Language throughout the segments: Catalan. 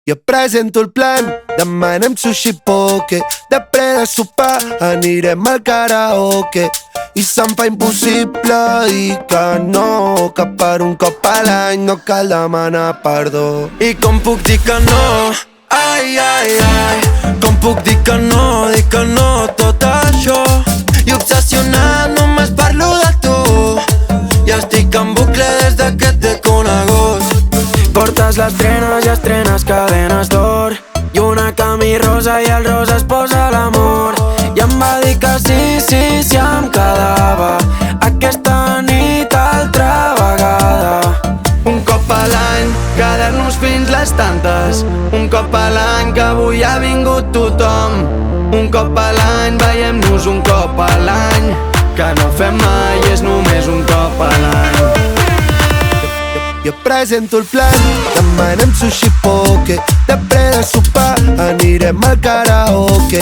Jo presento el plan, demanem sushi poke. Després de sopar anirem al karaoke. I se'm fa impossible dir que no, que per un cop a l'any no cal demanar perdó. I com puc dir que no? Ai, ai, ai. Com puc dir que no tot això? I obsessionat només parlo de tu. Ja estic en bucle des de que t'he conegut. Portes l'estrena i estrenes cadenes d'or i una camí rosa i el rosa es posa l'amor. I em va dir que sí em quedava aquesta nit altra vegada. Un cop a l'any, quedar-nos fins les tantes. Un cop a l'any que avui ha vingut tothom. Un cop a l'any, veiem-nos un cop a l'any. Que no fem mai, és només un cop a l'any. Jo presento el plan, demanem sushi poke. Després de sopar anirem al karaoke.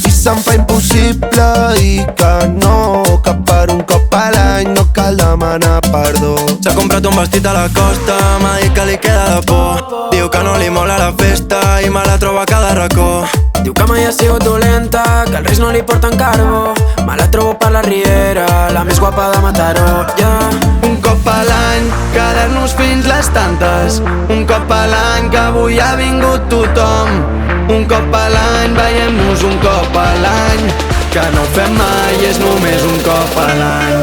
I se'm fa impossible dir que no, que per un cop a l'any no cal demanar perdó. S'ha comprat un vestit a la costa, m'ha dit que li queda de por. Diu que no li mola la festa i me la troba a cada racó. Diu que mai ha sigut dolenta, que els reis no li porten carbó. Me la trobo per la riera, la més guapa de Mataró, Un cop a l'any, quedar-nos fins les tantes. Un cop a l'any que avui ha vingut tothom. Un cop a l'any, veiem-nos un cop a l'any. Que no fem mai, és només un cop a l'any.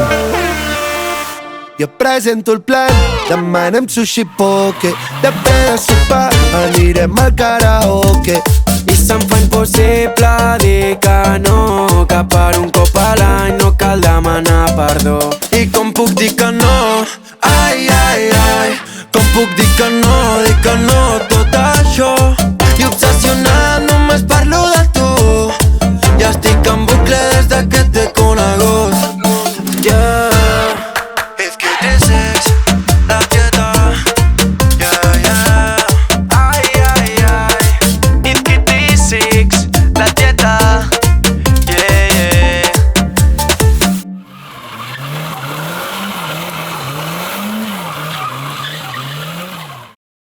Jo presento el plan, demanem sushi poke. Després de sopar anirem al karaoke. I se'm fa impossible dir que no, que per un cop a l'any no cal demanar perdó. I com puc dir que no? Ai, ai, ai. Com puc dir que no tot això? I obsessionat